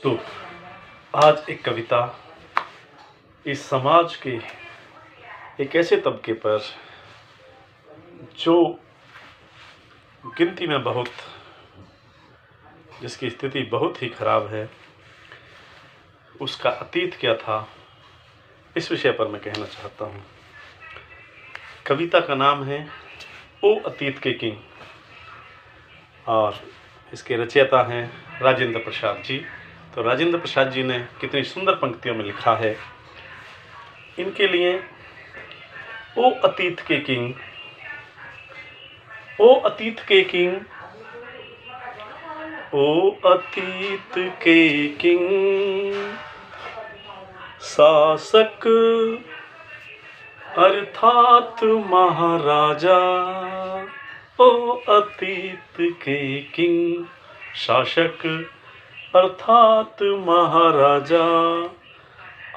तो आज एक कविता इस समाज के एक ऐसे तबके पर जो गिनती में बहुत, जिसकी स्थिति बहुत ही खराब है, उसका अतीत क्या था, इस विषय पर मैं कहना चाहता हूँ। कविता का नाम है ओ अतीत के किंग और इसके रचयिता हैं राजेंद्र प्रसाद जी। तो राजेंद्र प्रसाद जी ने कितनी सुंदर पंक्तियों में लिखा है इनके लिए। ओ अतीत के किंग, ओ अतीत के किंग, ओ अतीत के किंग, शासक अर्थात महाराजा। ओ अतीत के किंग, शासक अर्थात महाराजा,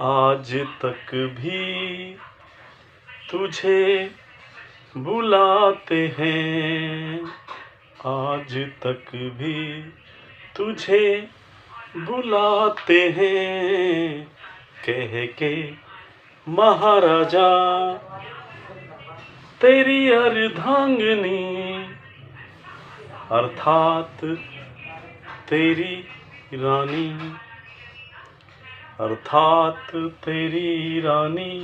आज तक भी तुझे बुलाते हैं, आज तक भी तुझे बुलाते हैं, कह के महाराजा तेरी अर्धांगिनी अर्थात तेरी रानी, अर्थात तेरी रानी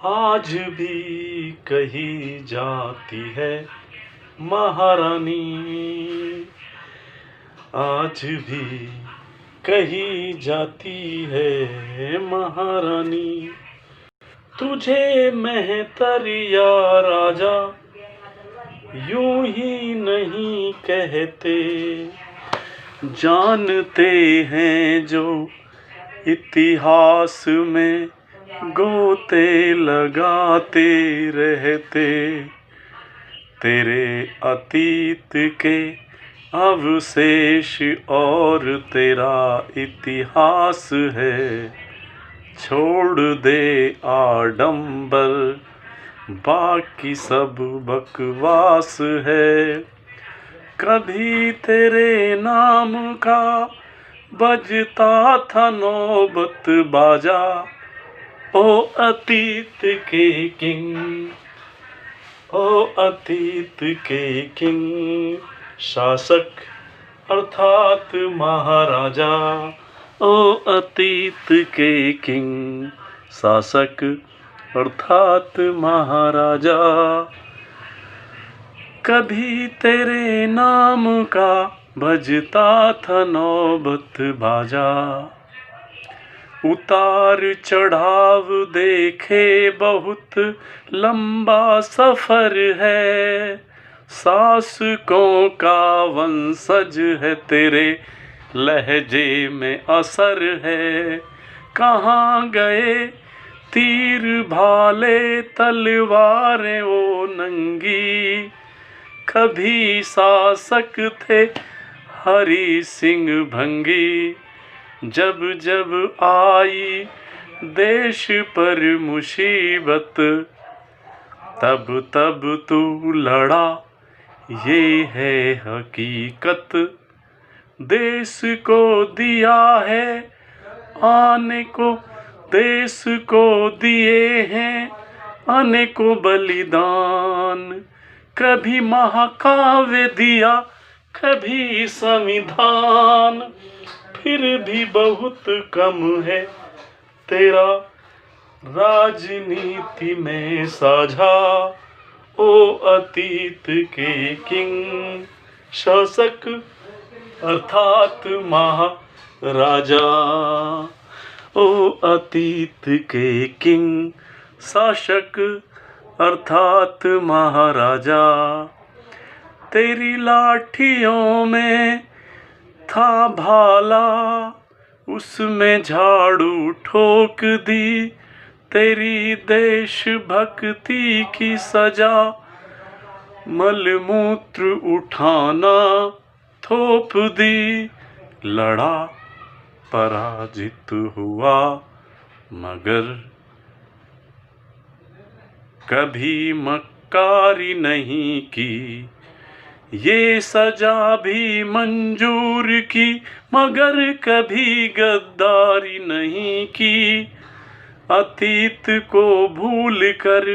आज भी कही जाती है महारानी, आज भी कही जाती है महारानी। तुझे मेहतर या राजा यूं ही नहीं कहते, जानते हैं जो इतिहास में गोते लगाते रहते, तेरे अतीत के अवशेष और तेरा इतिहास है। छोड़ दे आडंबर, बाकी सब बकवास है। कभी तेरे नाम का बजता था नौबत बाजा, ओ अतीत के किंग, ओ अतीत के किंग, शासक अर्थात महाराजा। ओ अतीत के किंग, शासक अर्थात महाराजा। कभी तेरे नाम का बजता था नौबत बाजा, उतार चढ़ाव देखे बहुत लंबा सफर है, शासकों का वंशज है तेरे लहजे में असर है। कहाँ गए तीर भाले तलवारें ओ नंगी, कभी शासक थे हरि सिंह भंगी, जब जब आई देश पर मुसीबत तब तब तू लड़ा, ये है हकीकत। देश को दिया है आने को, देश को दिए हैं अनेकों बलिदान, कभी महाकाव्य दिया कभी संविधान, फिर भी बहुत कम है तेरा राजनीति में साझा। ओ अतीत के किंग, शासक अर्थात महाराजा। ओ अतीत के किंग, शासक अर्थात महाराजा। तेरी लाठियों में था भाला, उसमें झाड़ू ठोक दी, तेरी देशभक्ति की सजा मलमूत्र उठाना थोप दी। लड़ा पराजित हुआ मगर कभी मक्कारी नहीं की, ये सजा भी मंजूर की मगर कभी गद्दारी नहीं की। अतीत को भूल कर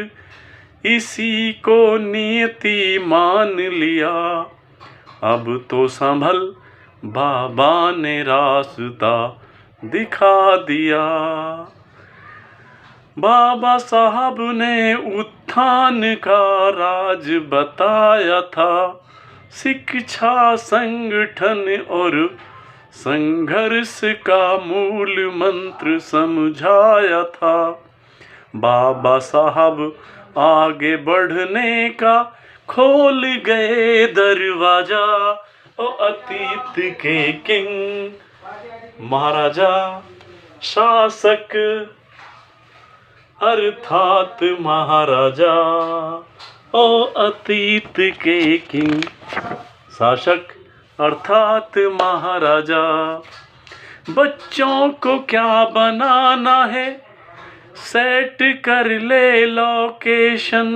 इसी को नियति मान लिया। अब तो संभल बाबा ने रास्ता दिखा दिया। बाबा साहब ने उत्थान का राज बताया था। शिक्षा, संगठन और संघर्ष का मूल मंत्र समझाया था। बाबा साहब आगे बढ़ने का खोल गए दरवाजा। ओ अतीत के किंग महाराजा शासक अर्थात महाराजा। ओ अतीत के किंग शासक अर्थात महाराजा। बच्चों को क्या बनाना है सेट कर ले लोकेशन।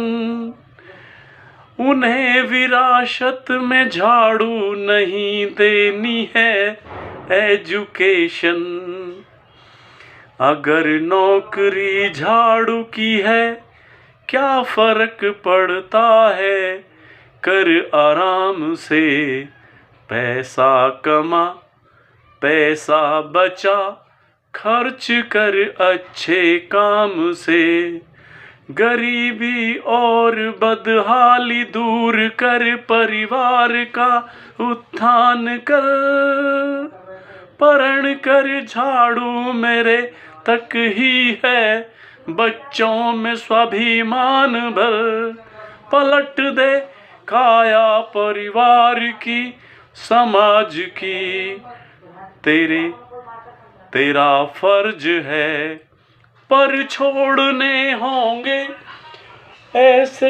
उन्हें विरासत में झाड़ू नहीं देनी है एजुकेशन। अगर नौकरी झाड़ू की है क्या फर्क पड़ता है। कर आराम से पैसा कमा, पैसा बचा, खर्च कर अच्छे काम से। गरीबी और बदहाली दूर कर, परिवार का उत्थान कर। पढ़ कर झाड़ू मेरे तक ही है, बच्चों में स्वाभिमान भर। पलट दे काया परिवार की, समाज की। तेरा फर्ज है पर छोड़ने होंगे ऐसे,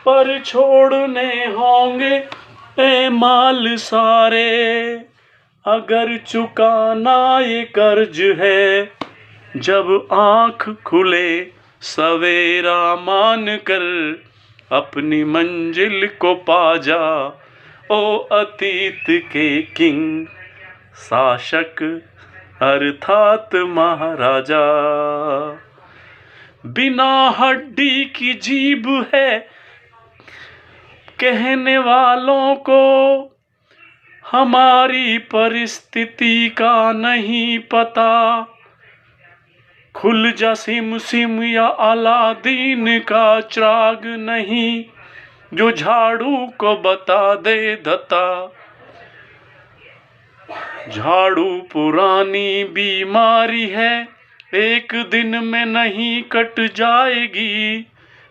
पर छोड़ने होंगे ए माल सारे। अगर चुकाना ये कर्ज है, जब आँख खुले सवेरा मान कर, अपनी मंजिल को पा जा। ओ अतीत के किंग शासक अर्थात महाराजा। बिना हड्डी की जीभ है कहने वालों को, हमारी परिस्थिति का नहीं पता। खुल जा सिम सिम या अलादीन का चिराग नहीं, जो झाड़ू को बता दे दता। झाड़ू पुरानी बीमारी है, एक दिन में नहीं कट जाएगी।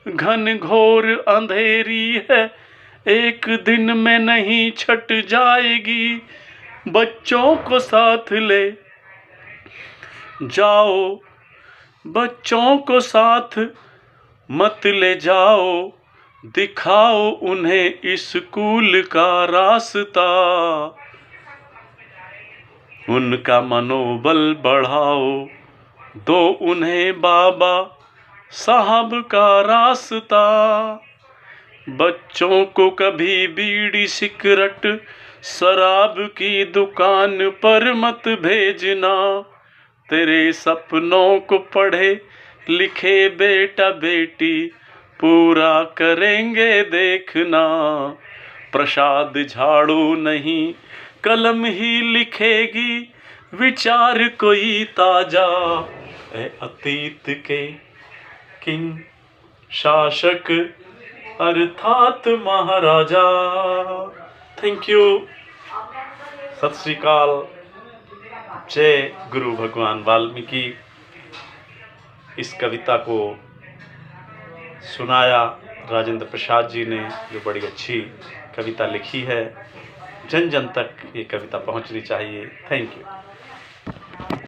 घन घोर अंधेरी है, एक दिन में नहीं छट जाएगी। बच्चों को साथ ले जाओ, बच्चों को साथ मत ले जाओ। दिखाओ उन्हें स्कूल का रास्ता, उनका मनोबल बढ़ाओ। दो उन्हें बाबा साहब का रास्ता। बच्चों को कभी बीड़ी सिगरेट शराब की दुकान पर मत भेजना। तेरे सपनों को पढ़े लिखे बेटा बेटी पूरा करेंगे देखना। प्रसाद झाड़ू नहीं कलम ही लिखेगी, विचार कोई ताजा। ए अतीत के किंग शासक अर्थात महाराजा। Thank you. सत श्री अकाल। जय गुरु भगवान वाल्मीकि। इस कविता को सुनाया राजेंद्र प्रसाद जी ने, जो बड़ी अच्छी कविता लिखी है। जन जन तक ये कविता पहुंचनी चाहिए। Thank you.